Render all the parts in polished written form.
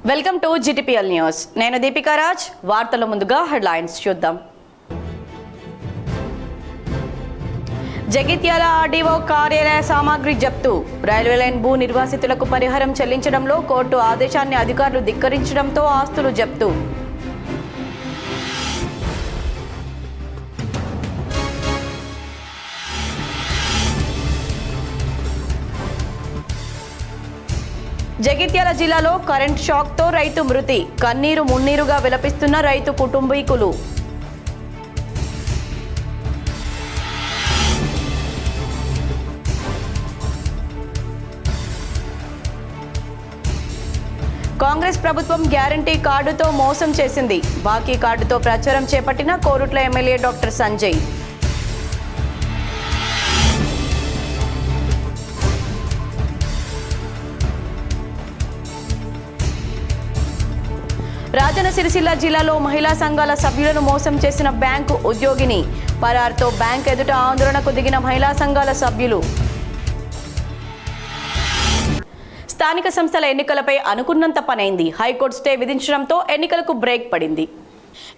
Welcome to GTPL news. నేను దీపికా రాజ్. వార్తల ముందుగా హెడ్లైన్స్ చూద్దాం. జగిత్యాల ఆర్డీఓ కార్యాలయ సామాగ్రి జప్తు. రైల్వే లైన్ భూ నిర్వాసితులకు పరిహారం చెల్లించడంలో కోర్టు ఆదేశాన్ని అధికారులు ధిక్కరించడంతో ఆస్తులు జప్తు. జగిత్యాల జిల్లాలో కరెంట్ షాక్తో రైతు మృతి. కన్నీరు మున్నీరుగా విలపిస్తున్న రైతు కుటుంబీకులు. కాంగ్రెస్ ప్రభుత్వం గ్యారంటీ కార్డుతో మోసం చేసింది. బాకీ కార్డుతో ప్రచారం చేపట్టిన కోరుట్ల ఎమ్మెల్యే డాక్టర్ సంజయ్. రాజన్న సిరిసిల్ల జిల్లాలో మహిళా సంఘాల సభ్యులను మోసం చేసిన బ్యాంకు ఉద్యోగిని. పరార్తో బ్యాంక్ ఎదుట ఆందోళనకు దిగిన మహిళా సంఘాల సభ్యులు. స్థానిక సంస్థల ఎన్నికలపై అనుకున్నంత పనైంది. హైకోర్టు స్టే విధించడంతో ఎన్నికలకు బ్రేక్ పడింది.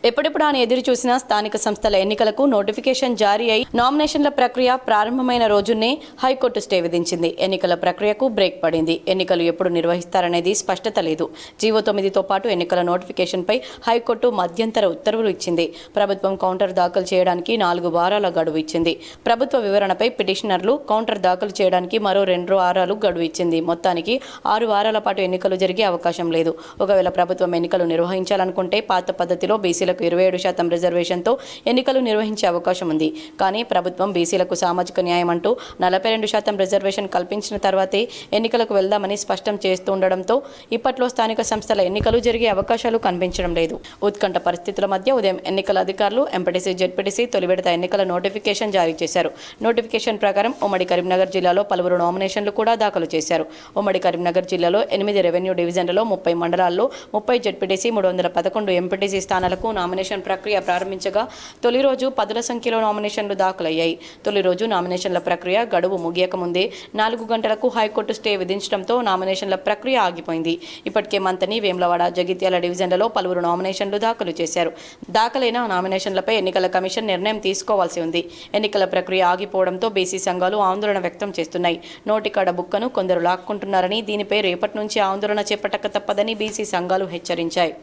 ఎప్పుడెప్పుడు ఆయన ఎదురు చూసిన స్థానిక సంస్థల ఎన్నికలకు నోటిఫికేషన్ జారీ అయి నామినేషన్ల ప్రక్రియ ప్రారంభమైన రోజునే హైకోర్టు స్టే విధించింది. ఎన్నికల ప్రక్రియకు బ్రేక్ పడింది. ఎన్నికలు ఎప్పుడు నిర్వహిస్తారనేది స్పష్టత లేదు. జీవో 9తో పాటు ఎన్నికల నోటిఫికేషన్పై హైకోర్టు మధ్యంతర ఉత్తర్వులు ఇచ్చింది. ప్రభుత్వం కౌంటర్ దాఖలు చేయడానికి 4 వారాల గడువు ఇచ్చింది. ప్రభుత్వ వివరణపై పిటిషనర్లు కౌంటర్ దాఖలు చేయడానికి మరో 2 వారాలు గడువు ఇచ్చింది. మొత్తానికి 6 వారాల పాటు ఎన్నికలు జరిగే అవకాశం లేదు. ఒకవేళ ప్రభుత్వం ఎన్నికలు నిర్వహించాలనుకుంటే పాత పద్ధతిలో బీసీలకు 27% రిజర్వేషన్తో ఎన్నికలు నిర్వహించే అవకాశం ఉంది. కానీ ప్రభుత్వం బీసీలకు సామాజిక న్యాయం అంటూ 42% రిజర్వేషన్ కల్పించిన తర్వాతే ఎన్నికలకు వెళ్దామని స్పష్టం చేస్తుండడంతో ఇప్పట్లో స్థానిక సంస్థల ఎన్నికలు జరిగే అవకాశాలు కనిపించడం లేదు. ఉత్కంఠ పరిస్థితుల మధ్య ఉదయం ఎన్నికల అధికారులు ఎంపీటీసీ, జెడ్పీటీసీ తొలి విడత ఎన్నికల నోటిఫికేషన్ జారీ చేశారు. నోటిఫికేషన్ ప్రకారం ఉమ్మడి కరీంనగర్ జిల్లాలో పలువురు నామినేషన్లు కూడా దాఖలు చేశారు. ఉమ్మడి కరీంనగర్ జిల్లాలో 8 రెవెన్యూ డివిజన్లలో 30 మండలాల్లో 30 జెడ్పీటీసీ, 311 ఎంపీటీసీ స్థానాలకు నామినేషన్ ప్రక్రియ ప్రారంభించగా తొలి రోజు 10ల సంఖ్యలో నామినేషన్లు దాఖలయ్యాయి. తొలి రోజు నామినేషన్ల ప్రక్రియ గడువు ముగియక ముందే 4 గంటలకు హైకోర్టు స్టే విధించడంతో నామినేషన్ల ప్రక్రియ ఆగిపోయింది. ఇప్పటికే మంతని, వేములవాడ, జగిత్యాల డివిజన్లలో పలువురు నామినేషన్లు దాఖలు చేశారు. దాఖలైన నామినేషన్లపై ఎన్నికల కమిషన్ నిర్ణయం తీసుకోవాల్సి ఉంది. ఎన్నికల ప్రక్రియ ఆగిపోవడంతో బీసీ సంఘాలు ఆందోళన వ్యక్తం చేస్తున్నాయి. నోటికాడ బుక్కను కొందరు లాక్కుంటున్నారని, దీనిపై రేపటి నుంచి ఆందోళన చేపట్టక తప్పదని బీసీ సంఘాలు హెచ్చరించాయి.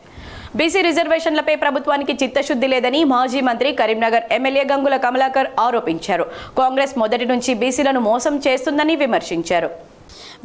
బీసీ రిజర్వేషన్లపై ప్రభుత్వానికి చిత్తశుద్ధి లేదని మాజీ మంత్రి, కరీంనగర్ ఎమ్మెల్యే గంగుల కమలాకర్ ఆరోపించారు. కాంగ్రెస్ మొదటి నుంచి బీసీలను మోసం చేస్తుందని విమర్శించారు.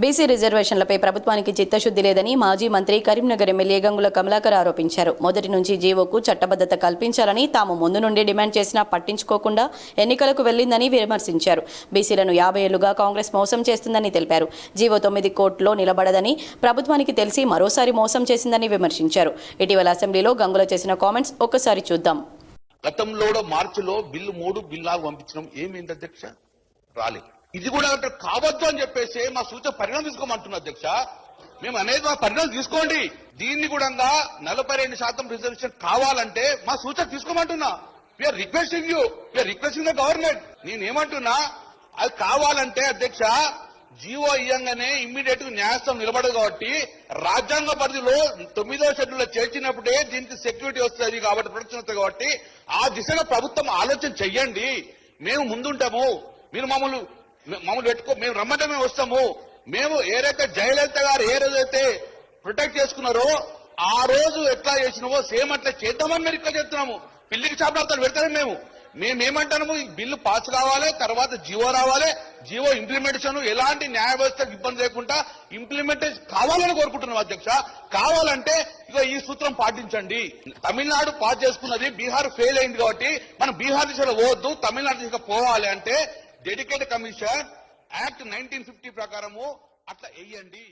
బీసీ రిజర్వేషన్లపై ప్రభుత్వానికి చిత్తశుద్ధి లేదని మాజీ మంత్రి, కరీంనగర్ ఎమ్మెల్యే గంగుల కమలాకర్ ఆరోపించారు. మొదటి నుంచి జీవోకు చట్టబద్ధత కల్పించాలని తాము ముందు నుండి డిమాండ్ చేసినా పట్టించుకోకుండా ఎన్నికలకు వెళ్లిందని విమర్శించారు. బీసీలను 50 ఏళ్లుగా కాంగ్రెస్ మోసం చేస్తుందని తెలిపారు. జీవో 9 కోర్టులో నిలబడదని ప్రభుత్వానికి తెలిసి మరోసారి మోసం చేసిందని విమర్శించారు. ఇటీవల అసెంబ్లీలో గంగుల చేసిన కామెంట్స్ ఒక్కసారి చూద్దాం. గతంలో మార్చిలో బిల్లు 3 బిల్లాగా పంపించడం ఏమైంది అధ్యక్ష? రాలేదు. ఇది కూడా కావద్దు అని చెప్పేసి మా సూచన పరిణామం తీసుకోమంటున్నా అధ్యక్ష. మేము అనేది మా పరిణామం తీసుకోండి. దీన్ని కూడా 42% రిజర్వేషన్ కావాలంటే మా సూచన తీసుకోమంటున్నా. We're requesting you, we're requesting the government. నేనేమంటున్నా, అది కావాలంటే అధ్యక్ష జీవో ఇయ్యంగానే ఇమ్మీడియట్ గా న్యాయస్థానం నిలబడదు కాబట్టి రాజ్యాంగ పరిధిలో 9వ షెడ్యూల్లో చేర్చినప్పుడే దీనికి సెక్యూరిటీ వస్తుంది కాబట్టి, ప్రొటెక్షన్ వస్తుంది కాబట్టి ఆ దిశగా ప్రభుత్వం ఆలోచన చెయ్యండి. మేము ముందుంటాము. మీరు మమ్మల్ని పెట్టుకో, మేము రమ్మంటే మేము వస్తాము. మేము ఏదైతే జయలలిత గారు ఏ రోజైతే ప్రొటెక్ట్ చేసుకున్నారో ఆ రోజు ఎట్లా చేసినామో సేమ్ అట్లా చేద్దామని మేము ఇక్కడ చెప్తున్నాము. పిల్లికి చాపడాలు పెడతాము. మేమేమంటాము, ఈ బిల్లు పాస్ కావాలి, తర్వాత జీవో రావాలి. జీవో ఇంప్లిమెంటేషన్ ఎలాంటి న్యాయ వ్యవస్థకు ఇబ్బంది లేకుండా ఇంప్లిమెంటేషన్ కావాలని కోరుకుంటున్నాం అధ్యక్ష. కావాలంటే ఇక ఈ సూత్రం పాటించండి. తమిళనాడు పాస్ చేసుకున్నది, బీహార్ ఫెయిల్ అయింది కాబట్టి మనం బీహార్ దిశలో పోవద్దు, తమిళనాడు దిశగా పోవాలి అంటే డెడికేటెడ్ కమిషన్ యాక్ట్ 1950 ప్రకారము అట్లా వేయండి.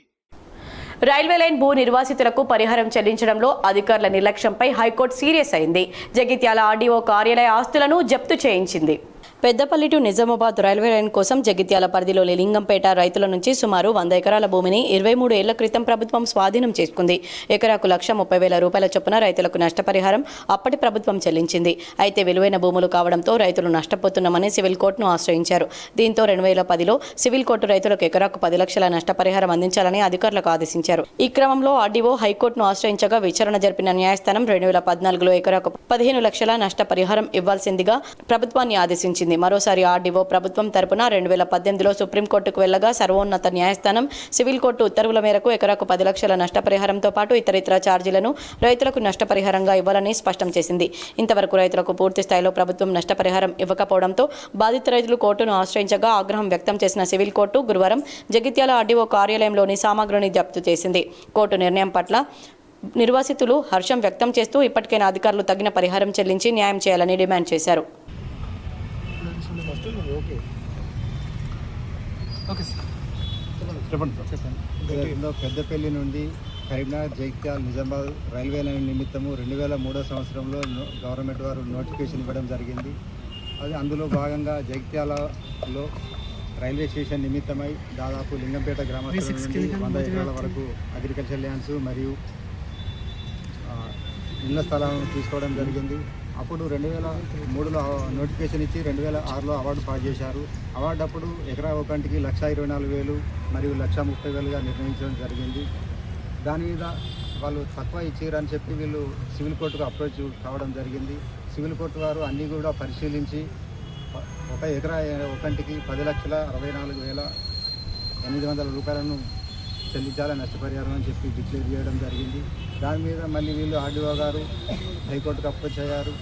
రైల్వే లైన్ భూ నిర్వాసితులకు పరిహారం చెల్లించడంలో అధికారుల నిర్లక్ష్యంపై హైకోర్టు సీరియస్ అయింది. జగిత్యాల ఆర్డీఓ కార్యాలయ ఆస్తులను జప్తు చేయించింది. Peddapalli to Nizamabad railway line కోసం జగిత్యాల పరిధిలోని లింగంపేట రైతుల నుంచి సుమారు 100 ఎకరాల భూమిని 23 ఏళ్ల క్రితం ప్రభుత్వం స్వాధీనం చేసుకుంది. ఎకరాకు 1,30,000 రూపాయల చొప్పున రైతులకు నష్టపరిహారం అప్పటి ప్రభుత్వం చెల్లించింది. అయితే విలువైన భూములు కావడంతో రైతులు నష్టపోతున్నామని సివిల్ కోర్టును ఆశ్రయించారు. దీంతో 2010లో సివిల్ కోర్టు రైతులకు ఎకరాకు 10 లక్షల నష్టపరిహారం అందించాలని అధికారులకు ఆదేశించారు. ఈ క్రమంలో ఆర్డీఓ హైకోర్టును ఆశ్రయించగా విచారణ జరిపిన న్యాయస్థానం 2014లో ఎకరాకు 15 లక్షల నష్టపరిహారం ఇవ్వాల్సిందిగా ప్రభుత్వాన్ని ఆదేశించింది. మరోసారి ఆర్డీఓ ప్రభుత్వం తరపున 2018లో సుప్రీంకోర్టుకు వెళ్లగా సర్వోన్నత న్యాయస్థానం సివిల్ కోర్టు ఉత్తర్వుల మేరకు ఎకరాకు 10 లక్షల నష్టపరిహారంతో పాటు ఇతరితర ఛార్జీలను రైతులకు నష్టపరిహారంగా ఇవ్వాలని స్పష్టం చేసింది. ఇంతవరకు రైతులకు పూర్తి స్థాయిలో ప్రభుత్వం నష్టపరిహారం ఇవ్వకపోవడంతో బాధిత రైతులు కోర్టును ఆశ్రయించగా ఆగ్రహం వ్యక్తం చేసిన సివిల్ కోర్టు గురువారం జగిత్యాల ఆర్డీఓ కార్యాలయంలోని సామాగ్రిని జప్తు చేసింది. కోర్టు నిర్ణయం పట్ల నిర్వాసితులు హర్షం వ్యక్తం చేస్తూ ఇప్పటికైనా అధికారులు తగిన పరిహారం చెల్లించి న్యాయం చేయాలని డిమాండ్ చేశారు. పెద్దపల్లి నుండి కరీంనగర్ జగిత్యాల నిజామాబాద్ రైల్వే లైన్ నిమిత్తము 2003 సంవత్సరంలో గవర్నమెంట్ వారు నోటిఫికేషన్ ఇవ్వడం జరిగింది. అది అందులో భాగంగా జగిత్యాలలో రైల్వే స్టేషన్ నిమిత్తమై దాదాపు లింగంపేట గ్రామస్తుల నుండి 100 ఎకరాల వరకు అగ్రికల్చర్ ల్యాండ్స్ మరియు ఇళ్ల స్థలాలను తీసుకోవడం జరిగింది. అప్పుడు 2003లో నోటిఫికేషన్ ఇచ్చి 2006లో అవార్డు పాస్ చేశారు. అవార్డు అప్పుడు ఎకరా ఒకంటికి 1,24,000 మరియు 1,30,000గా నిర్ణయించడం జరిగింది. దాని మీద వాళ్ళు తక్కువ ఇచ్చారని చెప్పి వీళ్ళు సివిల్ కోర్టుకు అప్రోచ్ కావడం జరిగింది. సివిల్ కోర్టు వారు అన్నీ కూడా పరిశీలించి ఒక ఎకరా ఒకంటికి 10,64,800 రూపాయలను చెల్లించాలని నష్టపరిహారం అని చెప్పి డిక్లేర్ చేయడం జరిగింది. దాని మీద మళ్ళీ వీళ్ళు ఆర్డీఓ గారు హైకోర్టుకు అప్రోచ్ అయ్యారు,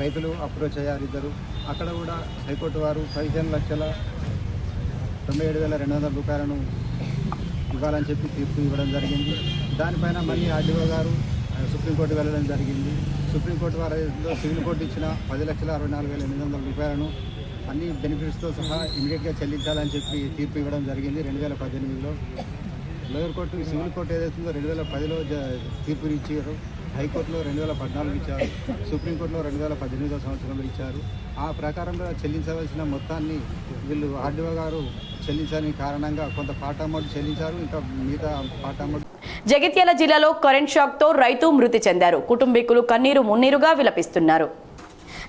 రైతులు అప్రోచ్ అయ్యారు ఇద్దరు. అక్కడ కూడా హైకోర్టు వారు 15,97,200 రూపాయలను ఇవ్వాలని చెప్పి తీర్పు ఇవ్వడం జరిగింది. దానిపైన మళ్ళీ ఆర్డీఓ గారు సుప్రీంకోర్టు వెళ్ళడం జరిగింది. సుప్రీంకోర్టు వారు సివిల్ కోర్టు ఇచ్చిన 10,64,800 రూపాయలను అన్ని బెనిఫిట్స్తో సహా ఇమీడియట్గా చెల్లించాలని చెప్పి తీర్పు ఇవ్వడం జరిగింది 2018లో. లోయర్ కోర్టు సివిల్ కోర్టు ఏదైతుందో 2010లో తీర్పు ఇచ్చారు. హైకోర్టులో 2014 ఇచ్చారు. సుప్రీంకోర్టులో 2018 సంవత్సరంలో ఇచ్చారు. ఆ ప్రకారంగా చెల్లించవలసిన మొత్తాన్ని వీళ్ళు ఆర్డీఓ గారు చెల్లించని కారణంగా కొంత పార్ట్ అమౌంట్ చెల్లించారు, ఇంకా మిగతా పార్ట్ అమౌంట్. జగిత్యాల జిల్లాలో కరెంట్ షాక్తో రైతు మృతి చెందారు. కుటుంబీకులు కన్నీరు మున్నీరుగా విలపిస్తున్నారు.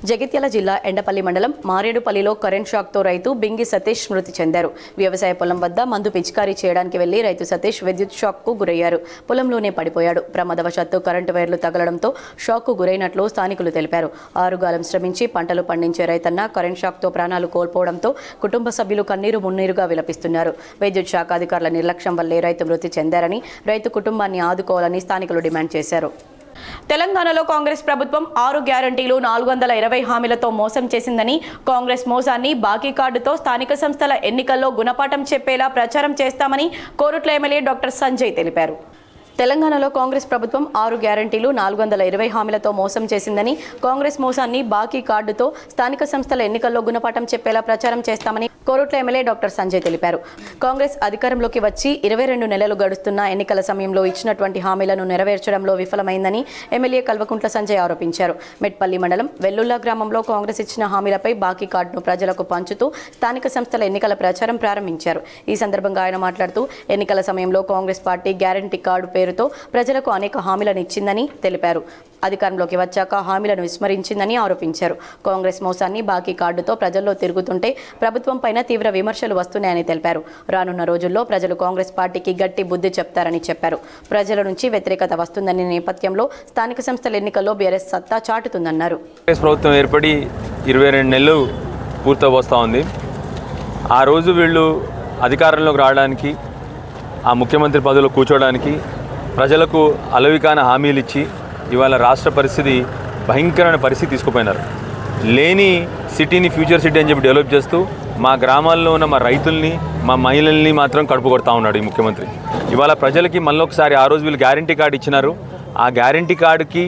జగిత్యాల జిల్లా ఎండపల్లి మండలం మారేడుపల్లిలో కరెంట్ షాక్తో రైతు బింగి సతీష్ మృతి చెందారు. వ్యవసాయ పొలం వద్ద మందు పిచికారీ చేయడానికి వెళ్లి రైతు సతీష్ విద్యుత్ షాక్కు గురయ్యారు. పొలంలోనే పడిపోయాడు. ప్రమాదవశాత్తు కరెంటు వైర్లు తగలడంతో షాక్కు గురైనట్లు స్థానికులు తెలిపారు. ఆరుగాలం శ్రమించి పంటలు పండించే రైతన్న కరెంట్ షాక్తో ప్రాణాలు కోల్పోవడంతో కుటుంబ సభ్యులు కన్నీరు మున్నీరుగా విలపిస్తున్నారు. విద్యుత్ శాఖ అధికారుల నిర్లక్ష్యం వల్లే రైతు మృతి చెందారని, రైతు కుటుంబాన్ని ఆదుకోవాలని స్థానికులు డిమాండ్ చేశారు. తెలంగాణలో కాంగ్రెస్ ప్రభుత్వం 6 గ్యారంటీలు 420 హామీలతో మోసం చేసిందని, కాంగ్రెస్ మోసాన్ని బాకీ కార్డుతో స్థానిక సంస్థల ఎన్నికల్లో గుణపాఠం చెప్పేలా ప్రచారం చేస్తామని కోరుట్ల ఎమ్మెల్యే డాక్టర్ సంజయ్ తెలిపారు. తెలంగాణలో కాంగ్రెస్ ప్రభుత్వం 6 గ్యారంటీలు 420 హామీలతో మోసం చేసిందని, కాంగ్రెస్ మోసాన్ని బాకీ కార్డుతో స్థానిక సంస్థల ఎన్నికల్లో గుణపాఠం చెప్పేలా ప్రచారం చేస్తామని కోరుట్ల ఎమ్మెల్యే డాక్టర్ సంజయ్ తెలిపారు. కాంగ్రెస్ అధికారంలోకి వచ్చి 22 నెలలు గడుస్తున్న ఎన్నికల సమయంలో ఇచ్చినటువంటి హామీలను నెరవేర్చడంలో విఫలమైందని ఎమ్మెల్యే కల్వకుంట్ల సంజయ్ ఆరోపించారు. మెట్పల్లి మండలం వెల్లుల్లా గ్రామంలో కాంగ్రెస్ ఇచ్చిన హామీలపై బాకీ కార్డును ప్రజలకు పంచుతూ స్థానిక సంస్థల ఎన్నికల ప్రచారం ప్రారంభించారు. ఈ సందర్భంగా ఆయన మాట్లాడుతూ ఎన్నికల సమయంలో కాంగ్రెస్ పార్టీ గ్యారంటీ కార్డు పేరుతో ప్రజలకు అనేక హామీలను ఇచ్చిందని తెలిపారు. అధికారంలోకి వచ్చాక హామీలను విస్మరించిందని ఆరోపించారు. కాంగ్రెస్ మోసాన్ని బాకీ కార్డుతో ప్రజల్లో తిరుగుతుంటే ప్రభుత్వంపైన తీవ్ర విమర్శలు వస్తున్నాయని తెలిపారు. రానున్న రోజుల్లో ప్రజలు కాంగ్రెస్ పార్టీకి గట్టి బుద్ధి చెప్తారని చెప్పారు. ప్రజల నుంచి వ్యతిరేకత వస్తుందనే నేపథ్యంలో స్థానిక సంస్థల ఎన్నికల్లో బీఆర్ఎస్ సత్తా చాటుతుందన్నారు. కాంగ్రెస్ ప్రభుత్వం ఏర్పడి 22 నెలలు పూర్తి వస్తూ ఉంది. ఆ రోజు వీళ్ళు అధికారంలోకి రావడానికి, ఆ ముఖ్యమంత్రి పదవిలో కూర్చోవడానికి ప్రజలకు అలవికాన హామీలు ఇచ్చి ఇవాళ రాష్ట్ర పరిస్థితి భయంకరమైన పరిస్థితి తీసుకుపోయినారు. లేని సిటీని ఫ్యూచర్ సిటీ అని చెప్పి డెవలప్ చేస్తూ మా గ్రామాల్లో ఉన్న మా రైతుల్ని, మా మహిళల్ని మాత్రం కడుపు కొడతా ఉన్నాడు ఈ ముఖ్యమంత్రి. ఇవాళ ప్రజలకి మళ్ళొకసారి ఆ రోజు వీళ్ళు గ్యారంటీ కార్డు ఇచ్చినారు. ఆ గ్యారంటీ కార్డుకి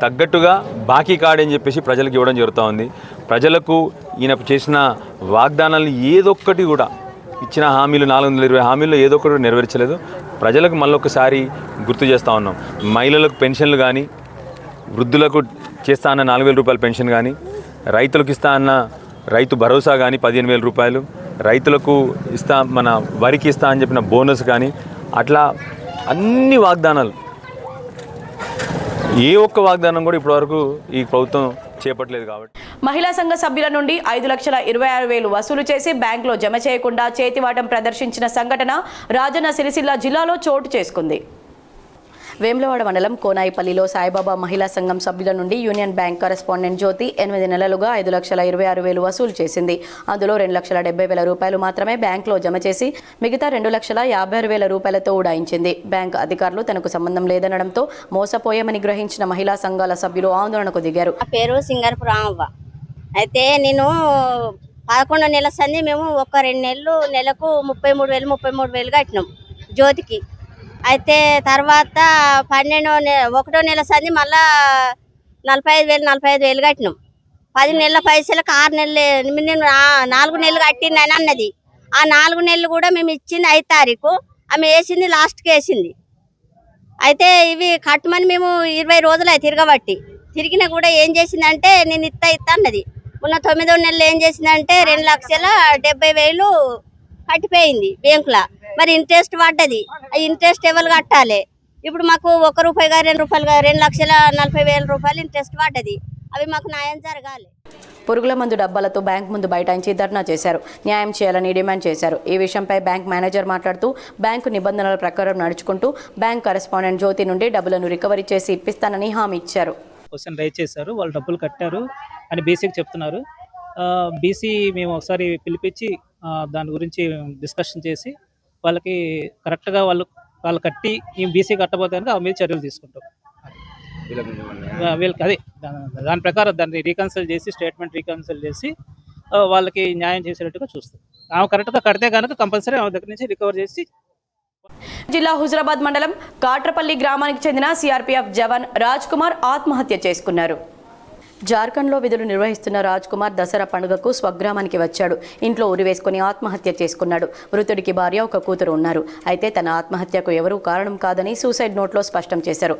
తగ్గట్టుగా బాకీ కార్డు అని చెప్పేసి ప్రజలకు ఇవ్వడం జరుగుతూ ఉంది. ప్రజలకు ఈయన చేసిన వాగ్దానాలు ఏదొక్కటి కూడా, ఇచ్చిన హామీలు 420 హామీల్లో ఏదో ఒకటి నెరవేర్చలేదు. ప్రజలకు మళ్ళొకసారి గుర్తు చేస్తూ ఉన్నాం. మహిళలకు పెన్షన్లు కానీ, వృద్ధులకు చేస్తా అన్న 4,000 రూపాయల పెన్షన్ కానీ, రైతులకు ఇస్తా అన్న రైతు భరోసా కానీ 15,000 రూపాయలు, రైతులకు ఇస్తా మన వరికి ఇస్తా అని చెప్పిన బోనస్ కానీ, అట్లా అన్ని వాగ్దానాలు, ఏ ఒక్క వాగ్దానం కూడా ఇప్పటివరకు ఈ ప్రభుత్వం చేపట్టలేదు. కాబట్టి మహిళా సంఘ సభ్యుల నుండి 5,26,000 వసూలు చేసి బ్యాంకులో జమ చేయకుండా చేతివాటం ప్రదర్శించిన సంఘటన రాజన్న సిరిసిల్ల జిల్లాలో చోటు చేసుకుంది. వేములవాడ మండలం కోనాయిపల్లిలో సాయిబాబా మహిళా సంఘం సభ్యుల నుండి యూనియన్ బ్యాంక్ కరెస్పాండెంట్ జ్యోతి 8 నెలలుగా 5,26,000 వసూలు చేసింది. అందులో 2,70,000 రూపాయలు మాత్రమే బ్యాంకులో జమ చేసి మిగతా 2,56,000 రూపాయలతో ఉడాయించింది. బ్యాంక్ అధికారులు తనకు సంబంధం లేదనడంతో మోసపోయామని గ్రహించిన మహిళా సంఘాల సభ్యులు ఆందోళనకు దిగారు. పేరు సింగర్పు రామవ్వ. అయితే నేను 11 నెలల సంది మేము ఒక 2 నెలలు నెలకు 33,000 కట్టినాం జ్యోతికి. అయితే తర్వాత 1 నెల సంది మళ్ళా 45,000 కట్టినాం. 10 నెలల పైసలకు 6 నెలలు నేను 4 నెలలు కట్టింది అని అన్నది. ఆ 4 నెలలు కూడా మేము ఇచ్చింది 5 తారీఖు, ఆమె వేసింది లాస్ట్కి వేసింది. అయితే ఇవి కట్టమని మేము 20 రోజులు తిరగబట్టి తిరిగినా కూడా ఏం చేసిందంటే నేను ఇత్తా అన్నది. మొన్న 9వ నెలలో ఏం చేసిందంటే 2,70,000 కట్టిపోయింది బ్యాంకులో. మరి ఇంట్రెస్ట్ పడ్డది, ఆ ఇంట్రెస్ట్ ఎవరు కట్టాలి? ఇప్పుడు మాకు ₹1 2 రూపాయలు 2,40,000 రూపాయలు ఇంట్రెస్ట్ పడ్డది. అవి మాకు న్యాయం జరగాలి. పురుగుల మందు డబ్బాలతో బ్యాంక్ ముందు బైఠాయించి ధర్నా చేశారు. న్యాయం చేయాలని డిమాండ్ చేశారు. ఈ విషయంపై బ్యాంక్ మేనేజర్ మాట్లాడుతూ బ్యాంకు నిబంధనల ప్రకారం నడుచుకుంటూ బ్యాంక్ కరెస్పాండెంట్ జ్యోతి నుండి డబ్బులను రికవరీ చేసి ఇప్పిస్తానని హామీ ఇచ్చారు. క్వశ్చన్ రైజ్ చేశారు, వాళ్ళు డబ్బులు కట్టారు అని బీసీకి చెప్తున్నారు. బీసీ మేము ఒకసారి పిలిపించి దాని గురించి డిస్కషన్ చేసి వాళ్ళకి కరెక్ట్గా వాళ్ళు కట్టి మేము బీసీ కట్టబోతే కనుక ఆ మీద చర్యలు తీసుకుంటాం. వీళ్ళకి అదే దాని ప్రకారం దాన్ని రీకన్సల్ట్ చేసి స్టేట్మెంట్ రీకన్సల్ట్ చేసి వాళ్ళకి న్యాయం చేసేటట్టుగా చూస్తాం. ఆమె కరెక్ట్గా కడితే కనుక కంపల్సరీ ఆమె దగ్గర నుంచి రికవర్ చేసి. జిల్లా హుజరాబాద్ మండలం కాట్రపల్లి గ్రామానికి చెందిన సిఆర్పీఎఫ్ జవాన్ రాజ్ కుమార్ ఆత్మహత్య చేసుకున్నారు. జార్ఖండ్లో విధులు నిర్వహిస్తున్న రాజ్ కుమార్ దసరా పండుగకు స్వగ్రామానికి వచ్చాడు. ఇంట్లో ఉరివేసుకుని ఆత్మహత్య చేసుకున్నాడు. మృతుడికి భార్య, ఒక కూతురు ఉన్నారు. అయితే తన ఆత్మహత్యకు ఎవరూ కారణం కాదని సూసైడ్ నోట్లో స్పష్టం చేశారు.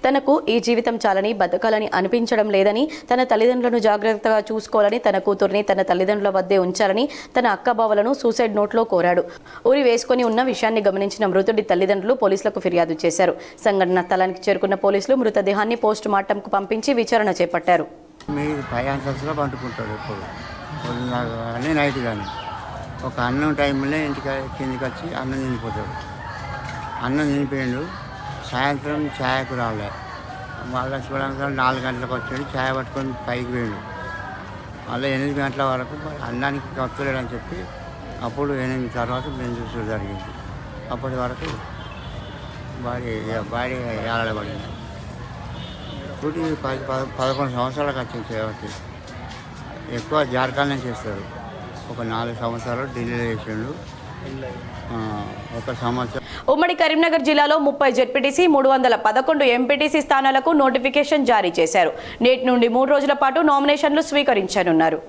తనకు ఈ జీవితం చాలని, బతకాలని అనిపించడం లేదని, తన తల్లిదండ్రులను జాగ్రత్తగా చూసుకోవాలని, తన కూతుర్ని తన తల్లిదండ్రుల వద్దే ఉంచాలని తన అక్కబావలను సూసైడ్ నోట్లో కోరాడు. ఉరి వేసుకుని ఉన్న విషయాన్ని గమనించిన మృతుడి తల్లిదండ్రులు పోలీసులకు ఫిర్యాదు చేశారు. సంఘటన స్థలానికి చేరుకున్న పోలీసులు మృతదేహాన్ని పోస్ట్ మార్టంకు పంపించి విచారణ చేపట్టారు. మీ 5 అంతస్తులో పండుకుంటాడు ఎప్పుడు కానీ నైట్ కానీ. ఒక అన్నం టైంలో ఇంటికి కిందికి వచ్చి అన్నం తినిపోతాడు. అన్నం తినిపోయాడు. సాయంత్రం ఛాయకు రాలే. మళ్ళీ చూడడానికి 4 గంటలకు వచ్చాడు. ఛాయ్ పట్టుకొని పైకి పోయాడు. మళ్ళీ 8 గంటల వరకు అన్నానికి వస్తలేడని చెప్పి అప్పుడు 8 తర్వాత మేము చూసడం జరిగింది. అప్పటి వరకు బాడీ ఏలాడబడింది. ఇప్పుడు 11 సంవత్సరాలకు వచ్చింది చేయబట్టి. ఎక్కువ జార్ఖండ్ నుంచి చేస్తారు. ఒక 4 సంవత్సరాలు ఢిల్లీలో చేసిండు. 1 సంవత్సరం. ఉమ్మడి కరీంనగర్ జిల్లాలో 30 జెడ్పీటీసీ 311 ఎంపీటీసీ స్థానాలకు నోటిఫికేషన్ జారీ చేశారు. నేటి నుండి 3 రోజుల పాటు నామినేషన్లు స్వీకరించనున్నారు.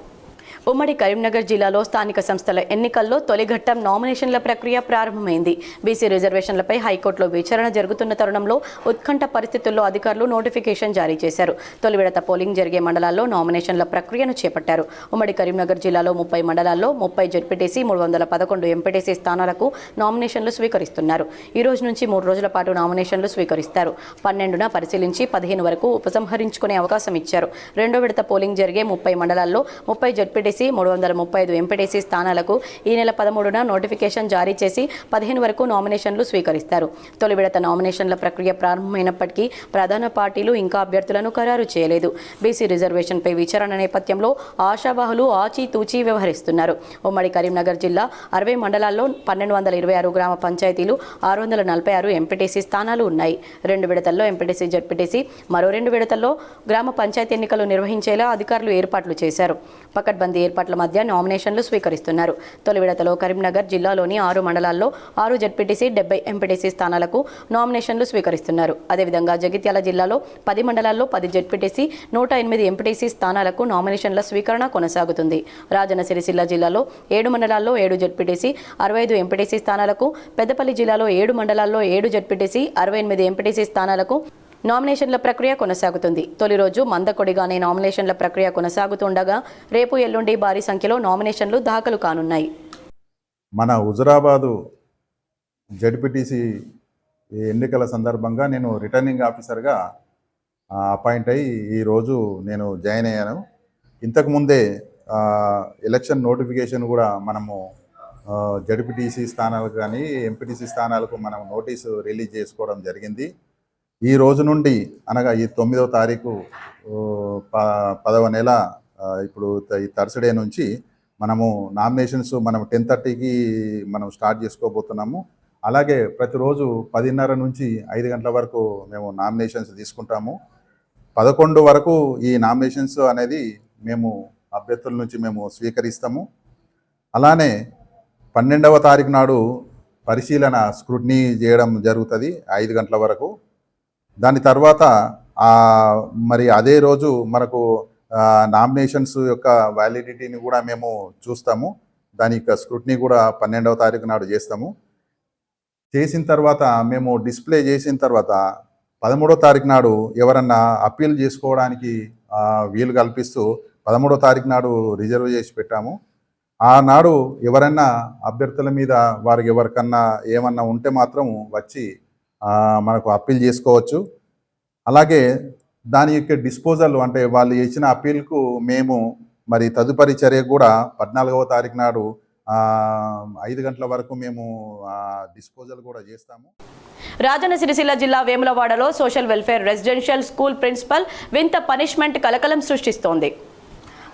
ఉమ్మడి కరీంనగర్ జిల్లాలో స్థానిక సంస్థల ఎన్నికల్లో తొలి ఘట్టం నామినేషన్ల ప్రక్రియ ప్రారంభమైంది. బీసీ రిజర్వేషన్లపై హైకోర్టులో విచారణ జరుగుతున్న తరుణంలో ఉత్కంఠ పరిస్థితుల్లో అధికారులు నోటిఫికేషన్ జారీ చేశారు. తొలి విడత పోలింగ్ జరిగే మండలాల్లో నామినేషన్ల ప్రక్రియను చేపట్టారు. ఉమ్మడి కరీంనగర్ జిల్లాలో 30 మండలాల్లో 30 జెడ్పీటీసీ 311 ఎంపీటీసీ స్థానాలకు నామినేషన్లు స్వీకరిస్తున్నారు. ఈ రోజు నుంచి 3 రోజుల పాటు నామినేషన్లు స్వీకరిస్తారు. 12న పరిశీలించి 15 వరకు ఉపసంహరించుకునే అవకాశం ఇచ్చారు. రెండో విడత పోలింగ్ జరిగే 30 మండలాల్లో 30 జెడ్పీటీసీ 335 ఎంపీటీసీ స్థానాలకు ఈ నెల 13న నోటిఫికేషన్ జారీ చేసి 15 వరకు నామినేషన్లు స్వీకరిస్తారు. తొలి విడత నామినేషన్ల ప్రక్రియ ప్రారంభమైనప్పటికీ ప్రధాన పార్టీలు ఇంకా అభ్యర్థులను ఖరారు చేయలేదు. బీసీ రిజర్వేషన్పై విచారణ నేపథ్యంలో ఆశావాహులు ఆచితూచి వ్యవహరిస్తున్నారు. ఉమ్మడి కరీంనగర్ జిల్లా 60 మండలాల్లో 1226 గ్రామ పంచాయతీలు 646 ఎంపీటీసీ స్థానాలు ఉన్నాయి. 2 విడతల్లో ఎంపీటీసీ జెడ్పీటీసీ, మరో 2 విడతల్లో గ్రామ పంచాయతీ ఎన్నికలు నిర్వహించేలా అధికారులు ఏర్పాట్లు చేశారు. పకడ్బందీ ఏర్పాట్ల మధ్య నామినేషన్లు స్వీకరిస్తున్నారు. తొలి విడతలో కరీంనగర్ జిల్లాలోని 6 మండలాల్లో 6 జెడ్పీటీసీ 70 ఎంపీటీసీ స్థానాలకు నామినేషన్లు స్వీకరిస్తున్నారు. అదేవిధంగా జగిత్యాల జిల్లాలో 10 మండలాల్లో 10 జెడ్పీటీసీ 108 ఎంపీటీసీ స్థానాలకు నామినేషన్ల స్వీకరణ కొనసాగుతుంది. రాజన్న సిరిసిల్ల జిల్లాలో 7 మండలాల్లో 7 జెడ్పీటీసీ 65 ఎంపీటీసీ స్థానాలకు, పెద్దపల్లి జిల్లాలో 7 మండలాల్లో 7 జెడ్పీటీసీ 68 ఎంపీటీసీ స్థానాలకు నామినేషన్ల ప్రక్రియ కొనసాగుతుంది. తొలి రోజు మందకొడిగానే నామినేషన్ల ప్రక్రియ కొనసాగుతుండగా రేపు ఎల్లుండి భారీ సంఖ్యలో నామినేషన్లు దాఖలు కానున్నాయి. మన హుజురాబాదు జడ్పీటీసీ ఎన్నికల సందర్భంగా నేను రిటర్నింగ్ ఆఫీసర్గా అపాయింట్ అయ్యి ఈరోజు నేను జాయిన్ అయ్యాను. ఇంతకుముందే ఎలక్షన్ నోటిఫికేషన్ కూడా మనము జడ్పీటీసీ స్థానాలకు కానీ ఎంపీటీసీ స్థానాలకు మనం నోటీసు రిలీజ్ చేసుకోవడం జరిగింది. ఈ రోజు నుండి అనగా ఈ 9వ తారీఖు 10వ నెల ఇప్పుడు ఈ థర్స్డే నుంచి మనము నామినేషన్స్ మనం 10:30కి మనం స్టార్ట్ చేసుకోబోతున్నాము. అలాగే ప్రతిరోజు 10:30 నుంచి 5 గంటల వరకు మేము నామినేషన్స్ తీసుకుంటాము. 11 వరకు ఈ నామినేషన్స్ అనేది మేము అభ్యర్థుల నుంచి మేము స్వీకరిస్తాము. అలానే 12వ తారీఖు నాడు పరిశీలన స్క్రూటినీ చేయడం జరుగుతుంది 5 గంటల వరకు. దాని తర్వాత మరి అదే రోజు మనకు నామినేషన్స్ యొక్క వ్యాలిడిటీని కూడా మేము చూస్తాము. దాని యొక్క స్క్రూటినీ కూడా 12వ తారీఖు నాడు చేస్తాము. చేసిన తర్వాత మేము డిస్ప్లే చేసిన తర్వాత 13వ తారీఖు నాడు ఎవరన్నా అప్పీల్ చేసుకోవడానికి వీలు కల్పిస్తూ 13వ తారీఖు నాడు రిజర్వ్ చేసి పెట్టాము. ఆనాడు ఎవరైనా అభ్యర్థుల మీద వారికి ఎవరికన్నా ఏమన్నా ఉంటే మాత్రం వచ్చి మనకు అప్పీల్ చేసుకోవచ్చు. అలాగే దాని యొక్క డిస్పోజల్ అంటే వాళ్ళు ఇచ్చిన అప్పీల్కు మేము మరి తదుపరి చర్య కూడా 14వ తారీఖు నాడు 5 గంటల వరకు మేము డిస్పోజల్ కూడా చేస్తాము. రాజన్న సిరిసిల్ల జిల్లా వేములవాడలో social welfare residential school principal వింత పనిష్మెంట్ కలకలం సృష్టిస్తోంది.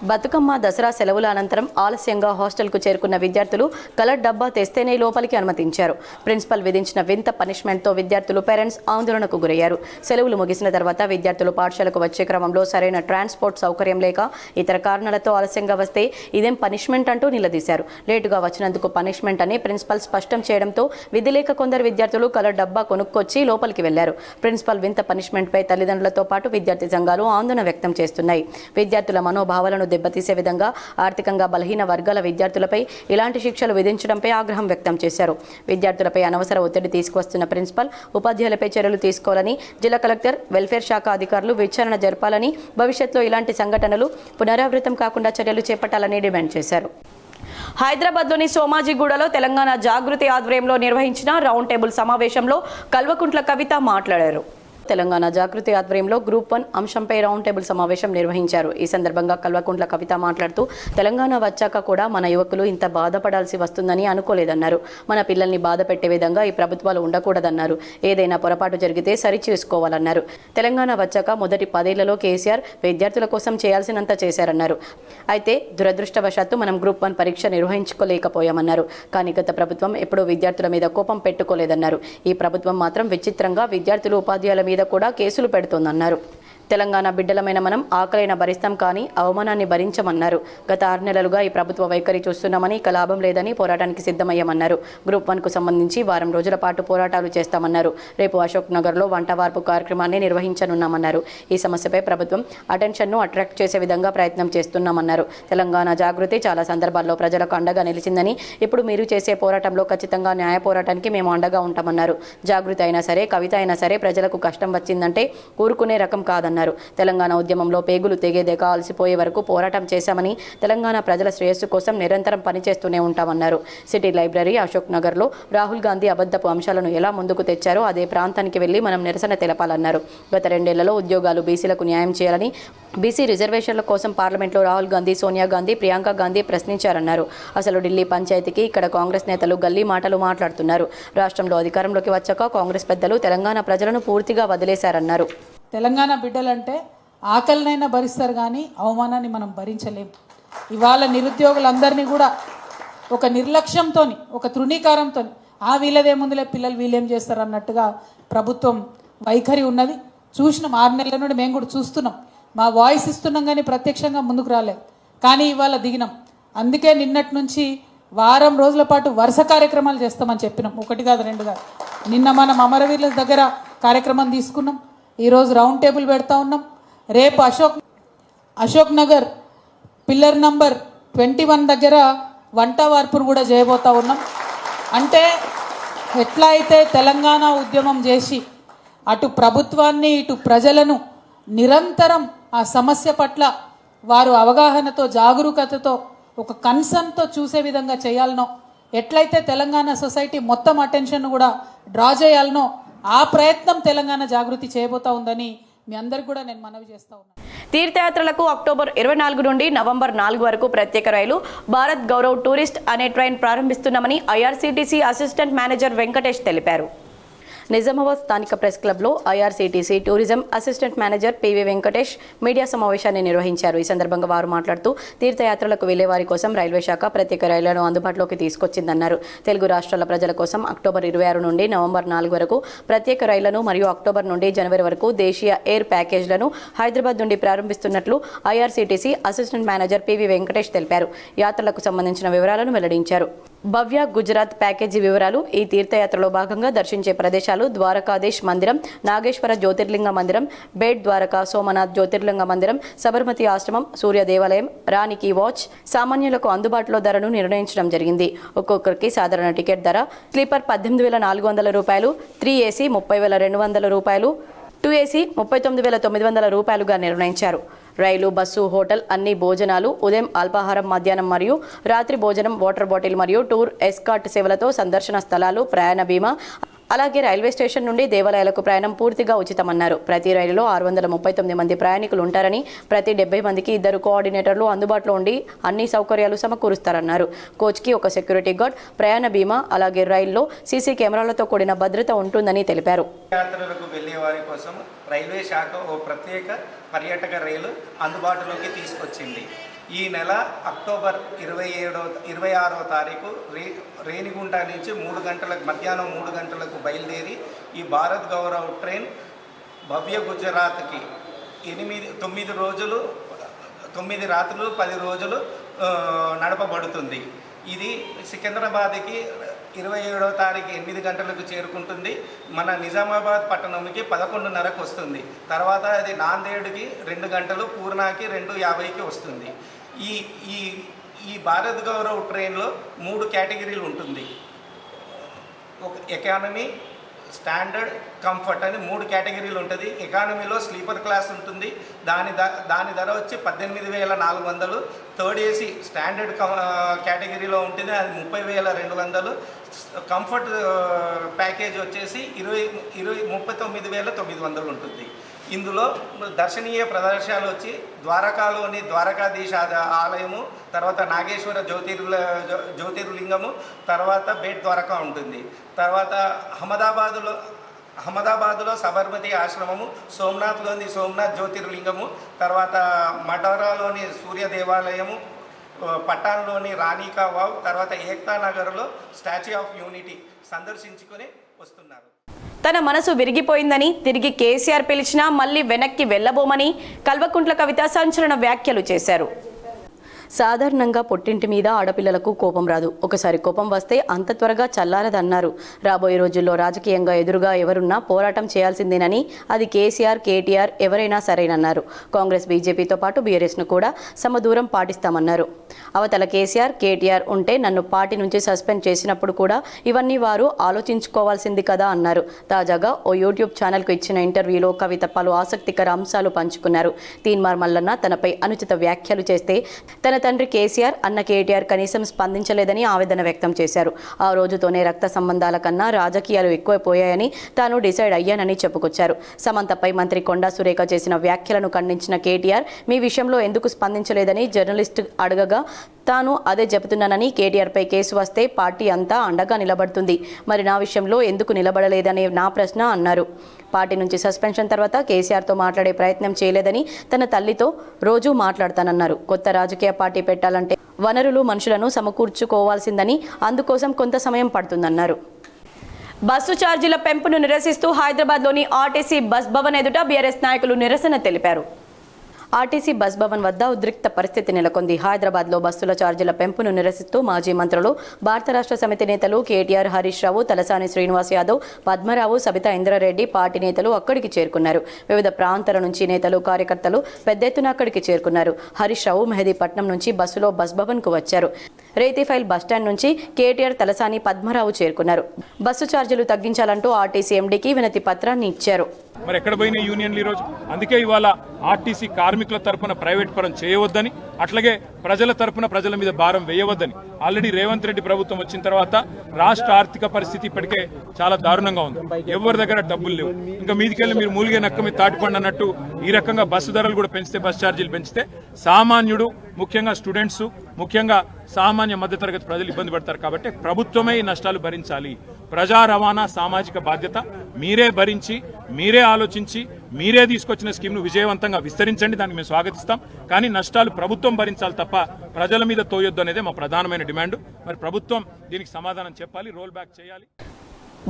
బతుకమ్మ దసరా సెలవుల అనంతరం ఆలస్యంగా హాస్టల్కు చేరుకున్న విద్యార్థులు కలర్ డబ్బా తెస్తేనే లోపలికి అనుమతించారు. ప్రిన్సిపల్ విధించిన వింత పనిష్మెంట్తో విద్యార్థులు పేరెంట్స్ ఆందోళనకు గురయ్యారు. సెలవులు ముగిసిన తర్వాత విద్యార్థులు పాఠశాలకు వచ్చే క్రమంలో సరైన ట్రాన్స్పోర్ట్ సౌకర్యం లేక ఇతర కారణాలతో ఆలస్యంగా వస్తే ఇదేం పనిష్మెంట్ అంటూ నిలదీశారు. లేటుగా వచ్చినందుకు పనిష్మెంట్ అని ప్రిన్సిపల్ స్పష్టం చేయడంతో విధి లేక కొందరు విద్యార్థులు కలర్ డబ్బా కొనుక్కొచ్చి లోపలికి వెళ్లారు. ప్రిన్సిపల్ వింత పనిష్మెంట్పై తల్లిదండ్రులతో పాటు విద్యార్థి సంఘాలు ఆందోళన వ్యక్తం చేస్తున్నాయి. విద్యార్థుల మనోభావాలను దెబ్బతీసే విధంగా ఆర్థికంగా బలహీన వర్గాల విద్యార్థులపై ఇలాంటి శిక్షలు విధించడంపై ఆగ్రహం వ్యక్తం చేశారు. విద్యార్థులపై అనవసర ఒత్తిడి తీసుకువస్తున్న ప్రిన్సిపల్ ఉపాధ్యాయులపై చర్యలు తీసుకోవాలని, జిల్లా కలెక్టర్, వెల్ఫేర్ శాఖ అధికారులు విచారణ జరపాలని, భవిష్యత్తులో ఇలాంటి సంఘటనలు పునరావృతం కాకుండా చర్యలు చేపట్టాలని డిమాండ్ చేశారు. హైదరాబాద్లోని సోమాజిగూడలో తెలంగాణ జాగృతి ఆధ్వర్యంలో నిర్వహించిన రౌండ్ టేబుల్ సమావేశంలో కల్వకుంట్ల కవిత మాట్లాడారు. తెలంగాణ జాగృతి ఆధ్వర్యంలో గ్రూప్ 1 అంశంపై రౌండ్ టేబుల్ సమావేశం నిర్వహించారు. ఈ సందర్భంగా కల్వకుంట్ల కవిత మాట్లాడుతూ తెలంగాణ వచ్చాక కూడా మన యువకులు ఇంత బాధపడాల్సి వస్తుందని అనుకోలేదన్నారు. మన పిల్లల్ని బాధ పెట్టే విధంగా ఈ ప్రభుత్వాలు ఉండకూడదన్నారు. ఏదైనా పొరపాటు జరిగితే సరిచేసుకోవాలన్నారు. తెలంగాణ వచ్చాక మొదటి 10 ఏళ్లలో కేసీఆర్ విద్యార్థుల కోసం చేయాల్సినంత చేశారన్నారు. అయితే దురదృష్టవశాత్తు మనం గ్రూప్ 1 పరీక్ష నిర్వహించుకోలేకపోయామన్నారు. కానీ గత ప్రభుత్వం ఎప్పుడూ విద్యార్థుల మీద కోపం పెట్టుకోలేదన్నారు. ఈ ప్రభుత్వం మాత్రం విచిత్రంగా విద్యార్థులు ఉపాధ్యాయుల మీద కూడా కేసులు పెడుతోందన్నారు. తెలంగాణ బిడ్డలమైన మనం ఆకలైన భరిస్తాం కానీ అవమానాన్ని భరించమన్నారు. గత 6 నెలలుగా ఈ ప్రభుత్వ వైఖరి చూస్తున్నామని, ఇక లాభం లేదని పోరాటానికి సిద్ధమయ్యామన్నారు. గ్రూప్ 1కు సంబంధించి వారం రోజుల పాటు పోరాటాలు చేస్తామన్నారు. రేపు అశోక్ నగర్లో వంట వార్పు కార్యక్రమాన్ని నిర్వహించనున్నామన్నారు. ఈ సమస్యపై ప్రభుత్వం అటెన్షన్ను అట్రాక్ట్ చేసే విధంగా ప్రయత్నం చేస్తున్నామన్నారు. తెలంగాణ జాగృతి చాలా సందర్భాల్లో ప్రజలకు అండగా నిలిచిందని, ఇప్పుడు మీరు చేసే పోరాటంలో ఖచ్చితంగా న్యాయ పోరాటానికి మేము అండగా ఉంటామన్నారు. జాగృతి అయినా సరే, కవిత అయినా సరే ప్రజలకు కష్టం వచ్చిందంటే ఊరుకునే రకం కాదన్నారు. తెలంగాణ ఉద్యమంలో పేగులు తెగేదేకా అలసిపోయే వరకు పోరాటం చేశామని, తెలంగాణ ప్రజల శ్రేయస్సు కోసం నిరంతరం పనిచేస్తూనే ఉంటామన్నారు. సిటీ లైబ్రరీ, అశోక్ నగర్లో రాహుల్ గాంధీ అబద్ధపు అంశాలను ఎలా ముందుకు తెచ్చారో అదే ప్రాంతానికి వెళ్లి మనం నిరసన తెలపాలన్నారు. గత 2 ఏళ్లలో ఉద్యోగాలు, బీసీలకు న్యాయం చేయాలని, బీసీ రిజర్వేషన్ల కోసం పార్లమెంట్లో రాహుల్ గాంధీ, సోనియా గాంధీ, ప్రియాంక గాంధీ ప్రశ్నించారన్నారు. అసలు ఢిల్లీ పంచాయతీకి ఇక్కడ కాంగ్రెస్ నేతలు గల్లీ మాటలు మాట్లాడుతున్నారు. రాష్ట్రంలో అధికారంలోకి వచ్చాక కాంగ్రెస్ పెద్దలు తెలంగాణ ప్రజలను పూర్తిగా వదిలేశారన్నారు. తెలంగాణ బిడ్డలంటే ఆకలినైనా భరిస్తారు కానీ అవమానాన్ని మనం భరించలేం. ఇవాళ నిరుద్యోగులందరినీ కూడా ఒక నిర్లక్ష్యంతో, ఒక తృణీకారంతో వీళ్ళదేముందులే పిల్లలు వీళ్ళేం చేస్తారు అన్నట్టుగా ప్రభుత్వం వైఖరి ఉన్నది. చూసినాం 6 నెలల నుండి మేము కూడా చూస్తున్నాం. మా వాయిస్ ఇస్తున్నాం కానీ ప్రత్యక్షంగా ముందుకు రాలేదు. కానీ ఇవాళ దిగినాం. అందుకే నిన్నటి నుంచి వారం రోజుల పాటు వరుస కార్యక్రమాలు చేస్తామని చెప్పినాం. 1 కాదు 2 కాదు. నిన్న మనం అమరవీరుల దగ్గర కార్యక్రమం తీసుకున్నాం. ఈరోజు రౌండ్ టేబుల్ పెడతా ఉన్నాం. రేపు అశోక్ నగర్ పిల్లర్ నంబర్ 21 దగ్గర వంట వార్పును కూడా చేయబోతా ఉన్నాం. అంటే ఎట్లా అయితే తెలంగాణ ఉద్యమం చేసి అటు ప్రభుత్వాన్ని ఇటు ప్రజలను నిరంతరం ఆ సమస్య పట్ల వారు అవగాహనతో జాగరూకతతో ఒక కన్సర్న్తో చూసే విధంగా చేయాలనో, ఎట్లయితే తెలంగాణ సొసైటీ మొత్తం అటెన్షన్ కూడా డ్రా చేయాలనో ఆ ప్రయత్నం తెలంగాణ జాగృతి చేయబోతా ఉందని మీ అందరికి కూడా నేను మనవి చేస్తా ఉన్నాను. తీర్థయాత్రలకు అక్టోబర్ 24 నుండి నవంబర్ 4 వరకు ప్రత్యేక రైలు భారత్ గౌరవ్ టూరిస్ట్ అనే ట్రైన్ ప్రారంభిస్తున్నామని ఐఆర్సీటీసీ అసిస్టెంట్ మేనేజర్ వెంకటేష్ తెలిపారు. నిజామాబాద్ స్థానిక ప్రెస్ క్లబ్లో IRCTC tourism assistant manager PV Venkatesh media సమావేశాన్ని నిర్వహించారు. ఈ సందర్భంగా వారు మాట్లాడుతూ తీర్థయాత్రలకు వెళ్లే వారి కోసం రైల్వే శాఖ ప్రత్యేక రైళ్లను అందుబాటులోకి తీసుకొచ్చిందన్నారు. తెలుగు రాష్ట్రాల ప్రజల కోసం అక్టోబర్ 26 నుండి నవంబర్ 4 వరకు ప్రత్యేక రైళ్లను మరియు అక్టోబర్ నుండి జనవరి వరకు దేశీయ ఎయిర్ ప్యాకేజ్లను హైదరాబాద్ నుండి ప్రారంభిస్తున్నట్లు IRCTC assistant manager PV Venkatesh తెలిపారు. యాత్రలకు సంబంధించిన వివరాలను వెల్లడించారు. భవ్య గుజరాత్ ప్యాకేజీ వివరాలు: ఈ తీర్థయాత్రలో భాగంగా దర్శించే ప్రదేశాలు ద్వారకాధీష్ మందిరం, నాగేశ్వర జ్యోతిర్లింగ మందిరం, బేట్ ద్వారకా సోమనాథ్ జ్యోతిర్లింగ మందిరం, సబర్మతి ఆశ్రమం, సూర్య దేవాలయం, రాణికి వాచ్. సామాన్యులకు అందుబాటులో ధరను నిర్ణయించడం జరిగింది. ఒక్కొక్కరికి సాధారణ టికెట్ ధర స్లీపర్ 18,400 రూపాయలు, 3AC 30,200 రూపాయలు, 2AC 39,900 రూపాయలుగా నిర్ణయించారు. రైలు, బస్సు, హోటల్ అన్ని భోజనాలు, ఉదయం అల్పాహారం, మధ్యాహ్నం మరియు రాత్రి భోజనం, వాటర్ బాటిల్ మరియు టూర్ ఎస్కార్ట్ సేవలతో సందర్శన స్థలాలు, ప్రయాణ బీమా, అలాగే రైల్వే స్టేషన్ నుండి దేవాలయాలకు ప్రయాణం పూర్తిగా ఉచితమన్నారు. ప్రతి రైలులో 639 మంది ప్రయాణికులు ఉంటారని, ప్రతి 70 మందికి 2 కోఆర్డినేటర్లు అందుబాటులో ఉండి అన్ని సౌకర్యాలు సమకూరుస్తారన్నారు. కోచ్కి ఒక సెక్యూరిటీ గార్డ్, ప్రయాణ బీమా, అలాగే రైల్లో సీసీ కెమెరాలతో కూడిన భద్రత ఉంటుందని తెలిపారు. యాత్రలకు వెళ్లే వారి కోసం రైల్వే శాఖ ఓ ప్రత్యేక పర్యాటక రైలు అందుబాటులోకి తీసుకొచ్చింది. ఈ నెల అక్టోబర్ 26వ తారీఖు రేణిగుంట నుంచి మధ్యాహ్నం 3 గంటలకు బయలుదేరి ఈ భారత్ గౌరవ్ ట్రైన్ భవ్య గుజరాత్కి 9 రోజులు 9 రాత్రులు 10 రోజులు నడపబడుతుంది. ఇది సికింద్రాబాద్కి 27వ తారీఖు 8 గంటలకు చేరుకుంటుంది. మన నిజామాబాద్ పట్టణంకి 11:30కు వస్తుంది. తర్వాత అది నాందేడ్కి 2 గంటలు, పూర్ణాకి 2:50కి వస్తుంది. ఈ భారత్ గౌరవ్ ట్రైన్లో 3 కేటగిరీలు ఉంటుంది. ఒక ఎకానమీ, స్టాండర్డ్, కంఫర్ట్ అని 3 కేటగిరీలు ఉంటుంది. ఎకానమీలో స్లీపర్ క్లాస్ ఉంటుంది. దాని ధర వచ్చి 18,400. థర్డ్ ఏసీ స్టాండర్డ్ కేటగిరీలో ఉంటుంది, అది 30,200. కంఫర్ట్ ప్యాకేజ్ వచ్చేసి 39,900 ఉంటుంది. ఇందులో దర్శనీయ ప్రదర్శనలు వచ్చి ద్వారకాలోని ద్వారకాధీశ ఆలయము, తర్వాత నాగేశ్వర జ్యోతిర్లింగము, తర్వాత బేట్ ద్వారకా ఉంటుంది. తర్వాత అహ్మదాబాదులో సబర్మతి ఆశ్రమము, సోమనాథ్లోని సోమనాథ్ జ్యోతిర్లింగము, తర్వాత మటరాలోని సూర్య దేవాలయము, పట్టాన్లోని రాణికా వావ్, తర్వాత ఏక్తా నగర్లో స్టాచ్యూ ఆఫ్ యూనిటీ సందర్శించుకొని వస్తున్నారు. తన మనసు విరిగిపోయిందని, తిరిగి కేసీఆర్ పిలిచినా మళ్ళీ వెనక్కి వెళ్లబోమని కల్వకుంట్ల కవిత సంచలన వ్యాఖ్యలు చేశారు. సాధారణంగా పుట్టింటి మీద ఆడపిల్లలకు కోపం రాదు. ఒకసారి కోపం వస్తే అంత త్వరగా చల్లారదన్నారు. రాబోయే రోజుల్లో రాజకీయంగా ఎదురుగా ఎవరున్నా పోరాటం చేయాల్సిందేనని, అది కేసీఆర్, కేటీఆర్ ఎవరైనా సరేనన్నారు. కాంగ్రెస్, బీజేపీతో పాటు బీఆర్ఎస్ను కూడా సమదూరం పాటిస్తామన్నారు. అవతల కేసీఆర్, కేటీఆర్ ఉంటే నన్ను పార్టీ నుంచి సస్పెండ్ చేసినప్పుడు కూడా ఇవన్నీ వారు ఆలోచించుకోవాల్సింది కదా అన్నారు. తాజాగా ఓ యూట్యూబ్ ఛానల్కు ఇచ్చిన ఇంటర్వ్యూలో కవిత పలు ఆసక్తికర అంశాలు పంచుకున్నారు. తీన్మార్ మల్లన్న తనపై అనుచిత వ్యాఖ్యలు చేస్తే తన తండ్రి కేసీఆర్, అన్న కేటీఆర్ కనీసం స్పందించలేదని ఆవేదన వ్యక్తం చేశారు. ఆ రోజుతోనే రక్త సంబంధాల కన్నా రాజకీయాలు ఎక్కువైపోయాయని తాను డిసైడ్ అయ్యానని చెప్పుకొచ్చారు. సమంతపై మంత్రి కొండా సురేఖ చేసిన వ్యాఖ్యలను ఖండించిన కేటీఆర్, మీ విషయంలో ఎందుకు స్పందించలేదని జర్నలిస్టు అడగగా తాను అదే చెబుతున్నానని, కేటీఆర్పై కేసు వస్తే పార్టీ అంతా అండగా నిలబడుతుంది, మరి నా విషయంలో ఎందుకు నిలబడలేదనే నా ప్రశ్న అన్నారు. పార్టీ నుంచి సస్పెన్షన్ తర్వాత కేసీఆర్తో మాట్లాడే ప్రయత్నం చేయలేదని, తన తల్లితో రోజూ మాట్లాడతానన్నారు. కొత్త రాజకీయ పార్టీ పెట్టాలంటే వనరులు, మనుషులను సమకూర్చుకోవాల్సిందని, అందుకోసం కొంత సమయం పడుతుందన్నారు. బస్సు ఛార్జీల పెంపును నిరసిస్తూ హైదరాబాద్లోని ఆర్టీసీ బస్ భవన్ ఎదుట బీఆర్ఎస్ నాయకులు నిరసన తెలిపారు. ఆర్టీసీ బస్ భవన్ వద్ద ఉద్రిక్త పరిస్థితి నెలకొంది. హైదరాబాద్లో బస్సుల ఛార్జీల పెంపును నిరసిస్తూ మాజీ మంత్రులు, భారత రాష్ట్ర సమితి నేతలు కేటీఆర్, హరీష్ రావు, తలసాని శ్రీనివాస్ యాదవ్, పద్మరావు, సబితా ఇంద్రారెడ్డి, పార్టీ నేతలు అక్కడికి చేరుకున్నారు. వివిధ ప్రాంతాల నుంచి నేతలు, కార్యకర్తలు పెద్ద ఎత్తున అక్కడికి చేరుకున్నారు. హరీష్ రావు మెహదీపట్నం నుంచి బస్సులో బస్ భవన్కు వచ్చారు. రేతిఫైల్ బస్టాండ్ నుంచి కేటీఆర్ తలసాని పద్మరావు చేరుకున్నారు. బస్సు ఛార్జీలు తగ్గించాలంటూ ఆర్టీసీ ఎండీకి వినతి పత్రాన్ని ఇచ్చారు. మరి ఎక్కడ పోయిన యూనియన్లు ఈరోజు? అందుకే ఇవాళ ఆర్టీసీ కార్మికుల తరపున ప్రైవేట్ పరం చేయవద్దని, అట్లాగే ప్రజల తరపున ప్రజల మీద భారం వేయవద్దని. ఆల్రెడీ రేవంత్ రెడ్డి ప్రభుత్వం వచ్చిన తర్వాత రాష్ట్ర ఆర్థిక పరిస్థితి ఇప్పటికే చాలా దారుణంగా ఉంది. ఎవరి దగ్గర డబ్బులు లేవు. ఇంకా మీదికెళ్ళి మీరు మూలిగే నక్క మీద తాటిపండి అన్నట్టు ఈ రకంగా బస్సు ధరలు కూడా పెంచితే, బస్ ఛార్జీలు పెంచితే సామాన్యుడు, ముఖ్యంగా స్టూడెంట్స్, ముఖ్యంగా సామాన్య మధ్యతరగతి ప్రజలు ఇబ్బంది పడతారు. కాబట్టి ప్రభుత్వమే ఈ నష్టాలు భరించాలి. ప్రజా రవాణా సామాజిక బాధ్యత మీరే భరించి, మీరే ఆలోచించి, మీరే తీసుకొచ్చిన స్కీమ్ను విజయవంతంగా విస్తరించండి. దానికి మేము స్వాగతిస్తాం. కానీ నష్టాలు ప్రభుత్వం భరించాలి తప్ప ప్రజల మీద తోయొద్దు అనేదే మా ప్రధానమైన డిమాండ్. మరి ప్రభుత్వం దీనికి సమాధానం చెప్పాలి, రోల్ బ్యాక్ చేయాలి.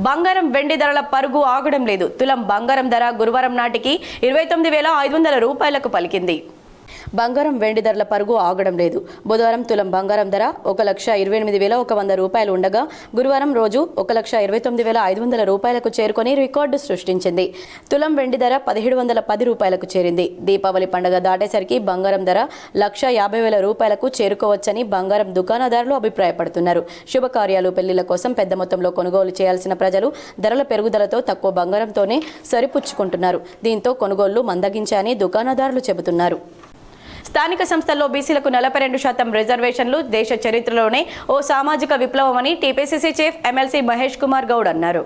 బంగారం వెండి ధరల పరుగు ఆగడం లేదు. తులం బంగారం ధర గురువారం నాటికి 29,500 రూపాయలకు పలికింది. బంగారం వెండి ధరల పరుగు ఆగడం లేదు. బుధవారం తులం బంగారం ధర 1,28,100 రూపాయలు ఉండగా గురువారం రోజు 1,29,500 రూపాయలకు చేరుకొని రికార్డు సృష్టించింది. తులం వెండి ధర 1,710 రూపాయలకు చేరింది. దీపావళి పండుగ దాటేసరికి బంగారం ధర 1,50,000 రూపాయలకు చేరుకోవచ్చని బంగారం దుకాణదారులు అభిప్రాయపడుతున్నారు. శుభకార్యాలు, పెళ్లిళ్ల కోసం పెద్ద మొత్తంలో కొనుగోలు చేయాల్సిన ప్రజలు ధరల పెరుగుదలతో తక్కువ బంగారంతోనే సరిపుచ్చుకుంటున్నారు. దీంతో కొనుగోళ్లు మందగించాయని దుకాణదారులు చెబుతున్నారు. స్థానిక సంస్థల్లో బీసీలకు 42% రిజర్వేషన్లు దేశ చరిత్రలోనే ఓ సామాజిక విప్లవమని TPCC chief MLC Mahesh Kumar Goud అన్నారు.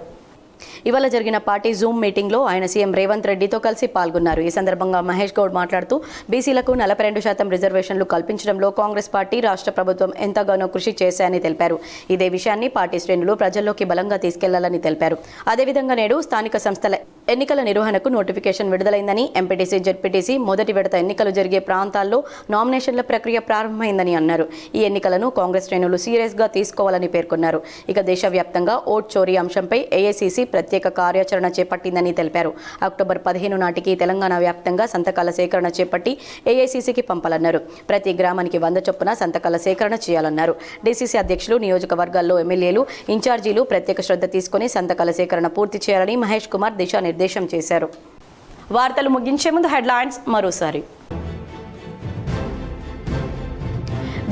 ఇవాళ జరిగిన పార్టీ జూమ్ మీటింగ్లో ఆయన సీఎం రేవంత్ రెడ్డితో కలిసి పాల్గొన్నారు. ఈ సందర్భంగా మహేష్ గౌడ్ మాట్లాడుతూ బీసీలకు 42% రిజర్వేషన్లు కల్పించడంలో కాంగ్రెస్ పార్టీ, రాష్ట్ర ప్రభుత్వం ఎంతగానో కృషి చేశాయని తెలిపారు. ఇదే విషయాన్ని పార్టీ శ్రేణులు ప్రజల్లోకి బలంగా తీసుకెళ్లాలని తెలిపారు. అదేవిధంగా నేడు స్థానిక సంస్థల ఎన్నికల నిర్వహణకు నోటిఫికేషన్ విడుదలైందని, ఎంపీటీసీ, జెడ్పీటీసీ మొదటి విడత ఎన్నికలు జరిగే ప్రాంతాల్లో నామినేషన్ల ప్రక్రియ ప్రారంభమైందని అన్నారు. ఈ ఎన్నికలను కాంగ్రెస్ శ్రేణులు సీరియస్గా తీసుకోవాలని పేర్కొన్నారు. ఇక దేశవ్యాప్తంగా ఓట్ చోరీ అంశంపై ఏఐసీసీ ప్రత్యేక కార్యాచరణ చేపట్టిందని తెలిపారు. అక్టోబర్ 15 నాటికి తెలంగాణ వ్యాప్తంగా సంతకాల సేకరణ చేపట్టి ఏఐసీసీకి పంపాలన్నారు. ప్రతి గ్రామానికి 100 చొప్పున సంతకాల సేకరణ చేయాలన్నారు. డీసీసీ అధ్యక్షులు, నియోజకవర్గాల్లో ఎమ్మెల్యేలు, ఇన్ఛార్జీలు ప్రత్యేక శ్రద్ధ తీసుకుని సంతకాల సేకరణ పూర్తి చేయాలని మహేష్ కుమార్ దిశానిర్దేశం చేశారు. వార్తలు ముగించే ముందు హెడ్లైన్స్ మరోసారి.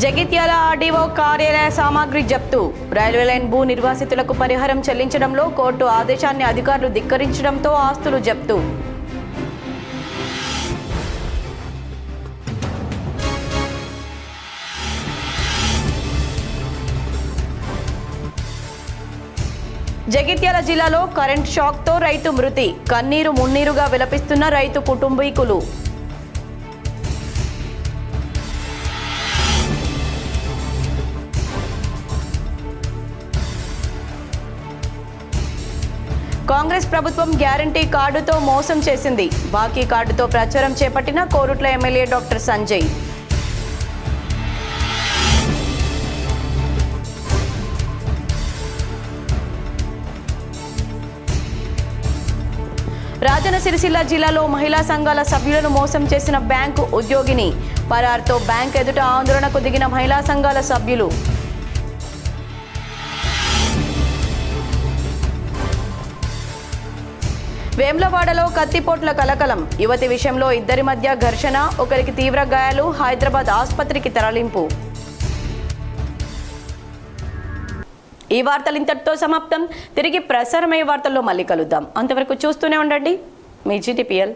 జగిత్యాల ఆర్డీఓ కార్యాలయ సామాగ్రి జప్తు. రైల్వే లైన్ భూ నిర్వాసితులకు పరిహారం చెల్లించడంలో కోర్టు ఆదేశాన్ని అధికారులు ధిక్కరించడంతో ఆస్తులు జప్తు. జగిత్యాల జిల్లాలో కరెంట్ షాక్తో రైతు మృతి. కన్నీరు మున్నీరుగా విలపిస్తున్న రైతు కుటుంబీకులు. కాంగ్రెస్ ప్రభుత్వం గ్యారంటీ కార్డుతో మోసం చేసింది. బాకీ కార్డుతో ప్రచారం చేపట్టిన కోరుట్ల ఎమ్మెల్యే డాక్టర్ సంజయ్. రాజన్న సిరిసిల్ల జిల్లాలో మహిళా సంఘాల సభ్యులను మోసం చేసిన బ్యాంకు ఉద్యోగిని. పరార్తో బ్యాంక్ ఎదుట ఆందోళనకు దిగిన మహిళా సంఘాల సభ్యులు. వేమ్లవాడలో కత్తిపోట్ల కలకలం. యువతి విషయంలో ఇద్దరి మధ్య ఘర్షణ, ఒకరికి తీవ్ర గాయాలు. హైదరాబాద్ ఆసుపత్రికి తరలింపు. ఈ వార్తలు ఇంతటితో సమాప్తం. తిరిగి ప్రసారమయ్యే వార్తల్లో మళ్ళీ కలుద్దాం. అంతవరకు చూస్తూనే ఉండండి మీ GTPL.